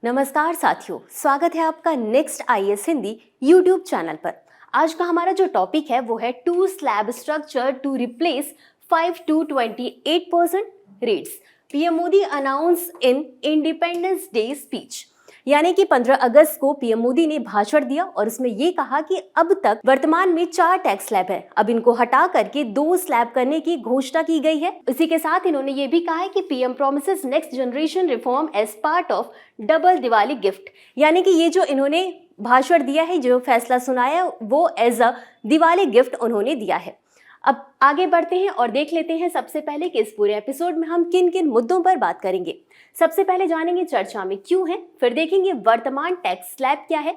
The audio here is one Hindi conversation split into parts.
नमस्कार साथियों, स्वागत है आपका next IAS Hindi YouTube channel पर। आज का हमारा जो टॉपिक है वो है two slab structure to replace 5 to 28% रेट्स। PM Modi announce in Independence Day speech, यानी कि 15 अगस्त को पीएम मोदी ने भाषण दिया और उसमें ये कहा कि अब तक वर्तमान में 4 टैक्स स्लैब है, अब इनको हटा करके 2 स्लैब करने की घोषणा की गई है। इसी के साथ इन्होंने ये भी कहा है कि PM promises next generation reform as part of double Diwali gift, यानी कि ये जो इन्होंने भाषण दिया है, जो फैसला सुनाया वो एज अ दिवाली गिफ्ट उन्होंने दिया है। अब आगे बढ़ते हैं और देख लेते हैं सबसे पहले कि इस पूरे एपिसोड में हम किन किन मुद्दों पर बात करेंगे। सबसे पहले जानेंगे चर्चा में क्यों है, फिर देखेंगे वर्तमान टैक्स स्लैब क्या है,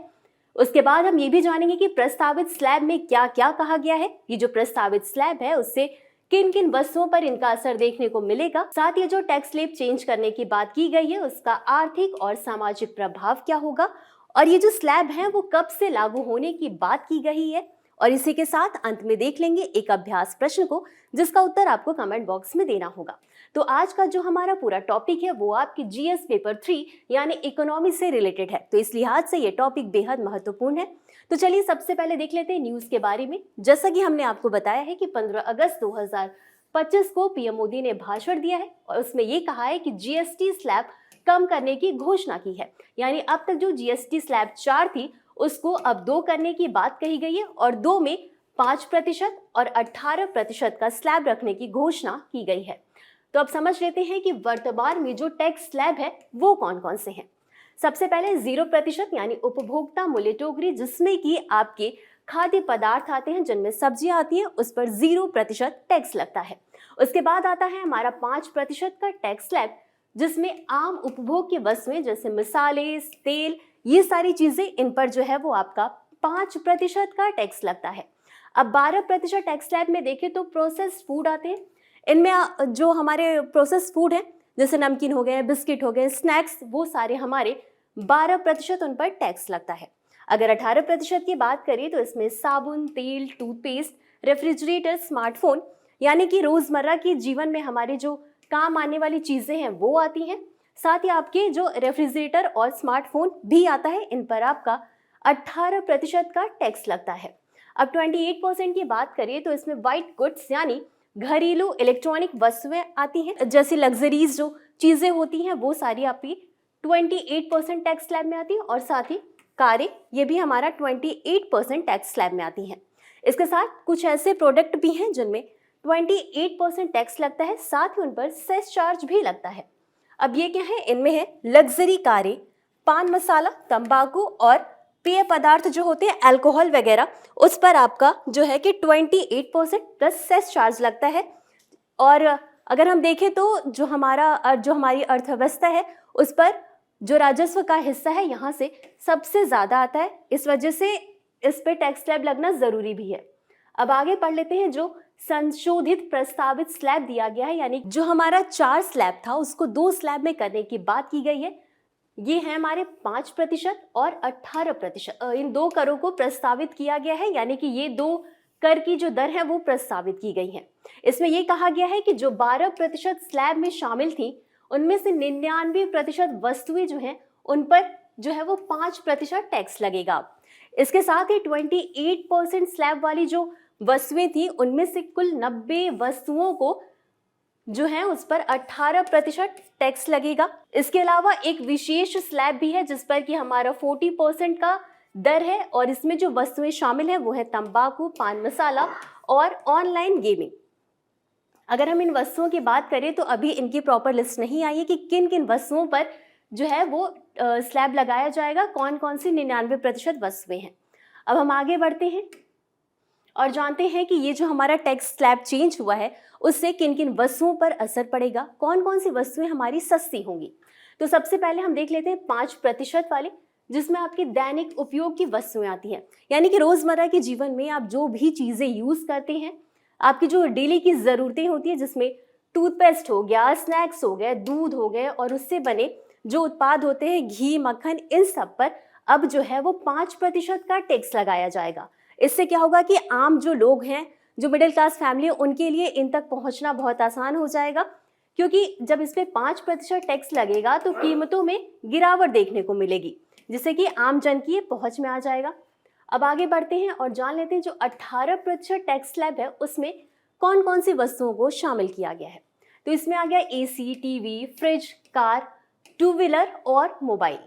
उसके बाद हम ये भी जानेंगे कि प्रस्तावित स्लैब में क्या क्या कहा गया है, ये जो प्रस्तावित स्लैब है उससे किन किन वस्तुओं पर इनका असर देखने को मिलेगा, साथ ही जो टैक्स स्लैब चेंज करने की बात की गई है उसका आर्थिक और सामाजिक प्रभाव क्या होगा, और ये जो स्लैब है वो कब से लागू होने की बात की गई है। और इसी के साथ अंत में देख लेंगे एक अभ्यास प्रश्न को जिसका उत्तर आपको कमेंट बॉक्स में देना होगा। तो आज का जो हमारा पूरा टॉपिक है वो आपकी जीएस पेपर 3 यानी इकोनॉमी से रिलेटेड है, तो इस लिहाज से ये टॉपिक बेहद महत्वपूर्ण है। तो चलिए सबसे पहले देख लेते हैं न्यूज के बारे में। जैसा कि हमने आपको बताया है कि 15 अगस्त 2025 को पीएम मोदी ने भाषण दिया है और उसमें ये कहा है कि जीएसटी स्लैब कम करने की घोषणा की है, यानी अब तक जो जीएसटी स्लैब 4 थी उसको अब 2 करने की बात कही गई है और 2 में 5% और 18% का स्लैब रखने की घोषणा की गई है। तो अब समझ लेते हैं कि वर्तमान में जो टैक्स स्लैब है वो कौन कौन से हैं। सबसे पहले 0% यानी उपभोक्ता मूल्य टोकरी, जिसमें कि आपके खाद्य पदार्थ आते हैं, जिनमें सब्जियां आती हैं, उस पर 0% टैक्स लगता है। उसके बाद आता है हमारा 5% का टैक्स स्लैब, जिसमें आम उपभोग की वस्तुएं जैसे मसाले, तेल, ये सारी चीजें, इन पर जो है वो आपका 5% का टैक्स लगता है। अब 12% टैक्स स्लैब में देखें तो प्रोसेस्ड फूड आते हैं, इनमें जो हमारे प्रोसेस्ड फूड है जैसे नमकीन हो गए, बिस्किट हो गए, स्नैक्स, वो सारे हमारे 12% उन पर टैक्स लगता है। अगर 18% की बात करें तो इसमें साबुन, तेल, टूथपेस्ट, रेफ्रिजरेटर, स्मार्टफोन, यानी कि रोजमर्रा के जीवन में हमारे जो काम आने वाली चीजें हैं वो आती हैं। साथ ही आपके जो रेफ्रिजरेटर और स्मार्टफोन भी आता है, इन पर आपका 18% का टैक्स लगता है। अब 28% की बात करें तो इसमें व्हाइट गुड्स यानी घरेलू इलेक्ट्रॉनिक वस्तुएं आती हैं, जैसी लग्जरीज जो चीजें होती हैं वो सारी आपकी 28% टैक्स स्लैब में आती है, और साथ ही कारें, ये भी हमारा 28% टैक्स स्लैब में आती हैं। इसके साथ कुछ ऐसे प्रोडक्ट भी हैं जिनमें 28% टैक्स लगता है, साथ ही उन पर सेस चार्ज भी लगता है। अब ये क्या है, इनमें है लग्जरी कारें, पान मसाला, तंबाकू और पेय पदार्थ जो होते हैं अल्कोहल वगैरह, उस पर आपका जो है कि 28% प्लस सेस चार्ज लगता है। और अगर हम देखें तो जो हमारी अर्थव्यवस्था है उस पर जो राजस्व का हिस्सा है यहाँ से सबसे ज्यादा आता है, इस वजह से इस पे टैक्स स्लैब लगना जरूरी भी है। अब आगे पढ़ लेते हैं जो संशोधित प्रस्तावित स्लैब दिया गया है, यानी जो हमारा 4 स्लैब था उसको 2 स्लैब में करने की बात की गई है। ये है हमारे 5% और 18%, इन 2 करों को प्रस्तावित किया गया है, यानी कि ये 2 कर की जो दर है वो प्रस्तावित की गई है। इसमें ये कहा गया है कि जो 12% स्लैब में शामिल थी उनमें से 99% वस्तुएं जो हैं उन पर जो है वो 5% टैक्स लगेगा। इसके साथ ही 28% स्लैब वाली जो वस्तुएं थी उनमें से कुल 90 वस्तुओं को जो है उस पर 18% टैक्स लगेगा। इसके अलावा एक विशेष स्लैब भी है जिस पर कि हमारा 40% का दर है, और इसमें जो वस्तुएं शामिल है वो है तंबाकू, पान मसाला और ऑनलाइन गेमिंग। अगर हम इन वस्तुओं की बात करें तो अभी इनकी प्रॉपर लिस्ट नहीं आई है कि किन किन वस्तुओं पर जो है वो स्लैब लगाया जाएगा, कौन कौन सी 99% वस्तुएं हैं। अब हम आगे बढ़ते हैं और जानते हैं कि ये जो हमारा टैक्स स्लैब चेंज हुआ है उससे किन किन वस्तुओं पर असर पड़ेगा, कौन कौन सी वस्तुएं हमारी सस्ती होंगी। तो सबसे पहले हम देख लेते हैं 5% वाले, जिसमें आपकी दैनिक उपयोग की वस्तुएं आती हैं, यानी कि रोजमर्रा के जीवन में आप जो भी चीजें यूज करते हैं, आपकी जो डेली की जरूरतें होती है, जिसमें टूथपेस्ट हो गया, स्नैक्स हो गए, दूध हो गए और उससे बने जो उत्पाद होते हैं, घी, मक्खन, इन सब पर अब जो है वो 5% का टैक्स लगाया जाएगा। इससे क्या होगा कि आम जो लोग हैं, जो मिडिल क्लास फैमिली है, उनके लिए इन तक पहुंचना बहुत आसान हो जाएगा। क्योंकि जब इसमें 5% टैक्स लगेगा तो कीमतों में गिरावट देखने को मिलेगी, जिससे कि आम जन की ये पहुंच में आ जाएगा। अब आगे बढ़ते हैं और जान लेते हैं जो 18% टैक्स स्लैब है उसमें कौन कौन सी वस्तुओं को शामिल किया गया है। तो इसमें आ गया AC, TV, fridge, car, two wheeler और मोबाइल।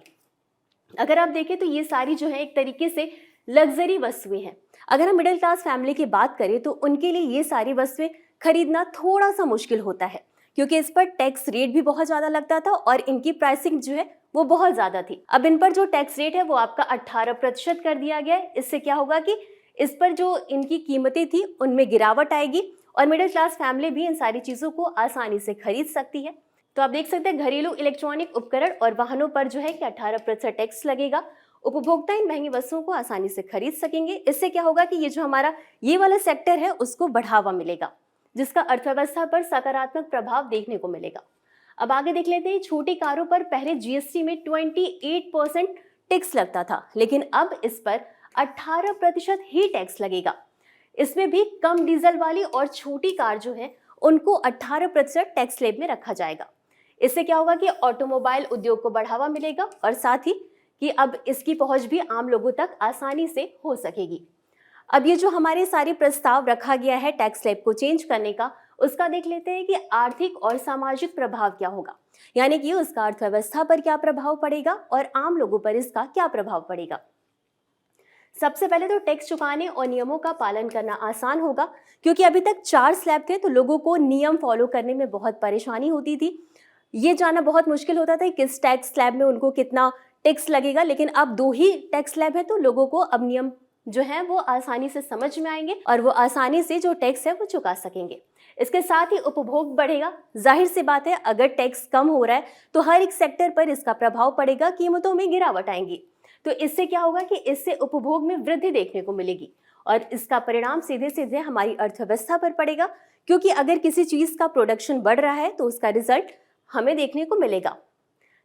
अगर आप देखें तो ये सारी जो है एक तरीके से लग्जरी वस्तुएं हैं। अगर हम मिडिल क्लास फैमिली की बात करें तो उनके लिए ये सारी वस्तुएं खरीदना थोड़ा सा मुश्किल होता है, क्योंकि इस पर टैक्स रेट भी बहुत ज़्यादा लगता था और इनकी प्राइसिंग जो है वो बहुत ज़्यादा थी। अब इन पर जो टैक्स रेट है वो आपका 18% कर दिया गया है। इससे क्या होगा कि इस पर जो इनकी कीमतें थी उनमें गिरावट आएगी और मिडिल क्लास फैमिली भी इन सारी चीज़ों को आसानी से खरीद सकती है। तो आप देख सकते हैं घरेलू इलेक्ट्रॉनिक उपकरण और वाहनों पर जो है कि 18% टैक्स लगेगा। उपभोक्ता इन महंगी वस्तुओं को आसानी से खरीद सकेंगे। इससे क्या होगा कि ये जो हमारा ये वाला सेक्टर है उसको बढ़ावा मिलेगा, जिसका अर्थव्यवस्था पर सकारात्मक प्रभाव देखने को मिलेगा। अब आगे देख लेते हैं, छोटी कारों पर पहले जीएसटी में 28% टैक्स लगता था, लेकिन अब इस पर 18% ही टैक्स लगेगा। इसमें भी कम डीजल वाली और छोटी कार जो है उनको 18% टैक्स स्लैब में रखा जाएगा। इससे क्या होगा कि ऑटोमोबाइल उद्योग को बढ़ावा मिलेगा और साथ ही कि अब इसकी पहुंच भी आम लोगों तक आसानी से हो सकेगी। अब ये जो हमारे सारे प्रस्ताव रखा गया है टैक्स स्लैब को चेंज करने का, उसका देख लेते हैं कि आर्थिक और सामाजिक प्रभाव क्या होगा, यानी कि उसका अर्थव्यवस्था पर क्या प्रभाव पड़ेगा और आम लोगों पर इसका क्या प्रभाव पड़ेगा। सबसे पहले तो टैक्स चुकाने और नियमों का पालन करना आसान होगा, क्योंकि अभी तक 4 स्लैब थे तो लोगों को नियम फॉलो करने में बहुत परेशानी होती थी। ये जानना बहुत मुश्किल होता था कि किस टैक्स स्लैब में उनको कितना टैक्स लगेगा, लेकिन अब 2 ही टैक्स स्लैब है तो लोगों को अब नियम जो है वो आसानी से समझ में आएंगे और वो आसानी से जो टैक्स है वो चुका सकेंगे। इसके साथ ही उपभोग बढ़ेगा। जाहिर सी बात है, अगर टैक्स कम हो रहा है तो हर एक सेक्टर पर इसका प्रभाव पड़ेगा, कीमतों में गिरावट आएंगी। तो इससे क्या होगा कि इससे उपभोग में वृद्धि देखने को मिलेगी और इसका परिणाम सीधे सीधे हमारी अर्थव्यवस्था पर पड़ेगा, क्योंकि अगर किसी चीज का प्रोडक्शन बढ़ रहा है तो उसका रिजल्ट हमें देखने को मिलेगा।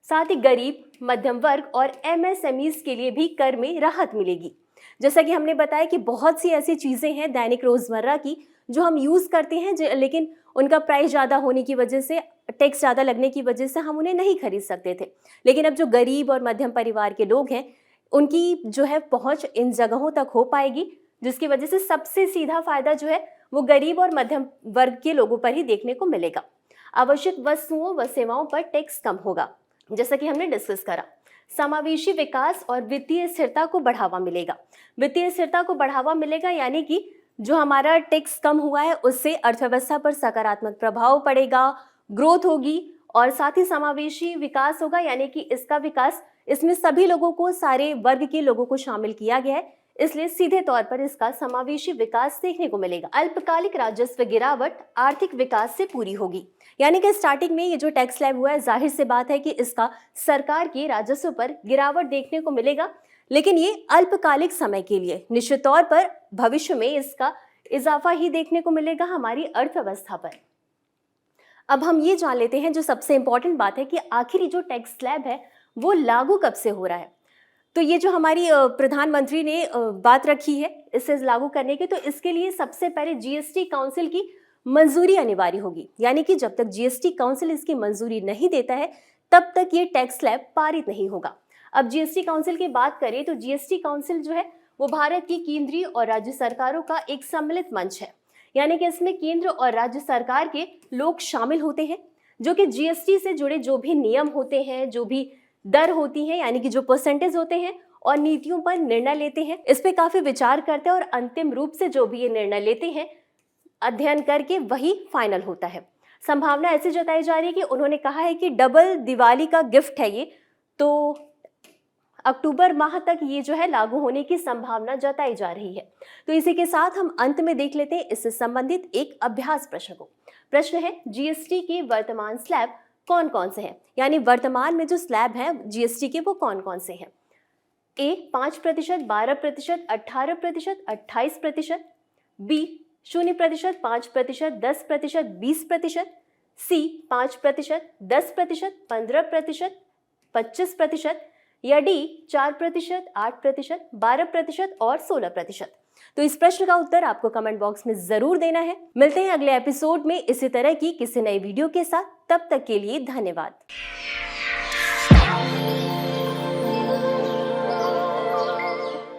साथ ही गरीब, मध्यम वर्ग और एमएसएमईज के लिए भी कर में राहत मिलेगी। जैसा कि हमने बताया कि बहुत सी ऐसी चीजें हैं दैनिक रोजमर्रा की जो हम यूज करते हैं, लेकिन उनका प्राइस ज्यादा होने की वजह से, टैक्स ज्यादा लगने की वजह से हम उन्हें नहीं खरीद सकते थे। लेकिन अब जो गरीब और मध्यम परिवार के लोग हैं उनकी जो है पहुंच इन जगहों तक हो पाएगी, जिसकी वजह से सबसे सीधा फायदा जो है वो गरीब और मध्यम वर्ग के लोगों पर ही देखने को मिलेगा। आवश्यक वस्तुओं व सेवाओं पर टैक्स कम होगा, जैसा कि हमने डिस्कस करा। समावेशी विकास और वित्तीय स्थिरता को बढ़ावा मिलेगा। वित्तीय स्थिरता को बढ़ावा मिलेगा यानी कि जो हमारा टैक्स कम हुआ है उससे अर्थव्यवस्था पर सकारात्मक प्रभाव पड़ेगा, ग्रोथ होगी और साथ ही समावेशी विकास होगा, यानी कि इसका विकास, इसमें सभी लोगों को, सारे वर्ग के लोगों को शामिल किया गया है, इसलिए सीधे तौर पर इसका समावेशी विकास देखने को मिलेगा। अल्पकालिक राजस्व गिरावट आर्थिक विकास से पूरी होगी, यानी कि स्टार्टिंग में ये जो टैक्स स्लैब हुआ है, जाहिर सी बात है कि इसका सरकार के राजस्व पर गिरावट देखने को मिलेगा, लेकिन ये अल्पकालिक समय के लिए, निश्चित तौर पर भविष्य में इसका इजाफा ही देखने को मिलेगा हमारी अर्थव्यवस्था पर। अब हम ये जान लेते हैं जो सबसे इंपॉर्टेंट बात है कि आखिर जो टैक्स स्लैब है वो लागू कब से हो रहा है। तो ये जो हमारी प्रधानमंत्री ने बात रखी है इसे लागू करने की, तो इसके लिए सबसे पहले जीएसटी काउंसिल की मंजूरी अनिवार्य होगी, यानी कि जब तक जीएसटी काउंसिल इसकी मंजूरी नहीं देता है तब तक ये टैक्स स्लैब पारित नहीं होगा। अब जीएसटी काउंसिल की बात करें तो जीएसटी काउंसिल जो है वो भारत की केंद्रीय और राज्य सरकारों का एक सम्मिलित मंच है, यानी कि इसमें केंद्र और राज्य सरकार के लोग शामिल होते हैं, जो कि जीएसटी से जुड़े जो भी नियम होते हैं, जो भी दर होती है, यानी कि जो परसेंटेज होते हैं और नीतियों पर निर्णय लेते हैं, इस पे काफी विचार करते हैं और अंतिम रूप से जो भी ये निर्णय लेते हैं अध्ययन करके वही फाइनल होता है। संभावना ऐसी जताई जा रही है कि उन्होंने कहा है कि डबल दिवाली का गिफ्ट है ये, तो अक्टूबर माह तक ये जो है लागू होने की संभावना जताई जा रही है। तो इसी के साथ हम अंत में देख लेते हैं इससे संबंधित एक अभ्यास प्रश्न को। प्रश्न है, जीएसटी के वर्तमान स्लैब कौन कौन से हैं, यानी वर्तमान में जो स्लैब हैं जीएसटी के वो कौन कौन से हैं। ए 5%, 12%, 18%, 28%, बी 0%, 5%, 10%, 20%, सी 5%, 10%, 15%, 25%, या डी 4%, 8%, 12% और 16%। तो इस प्रश्न का उत्तर आपको कमेंट बॉक्स में जरूर देना है। मिलते हैं अगले एपिसोड में इसी तरह की किसी नई वीडियो के साथ। तब तक के लिए धन्यवाद।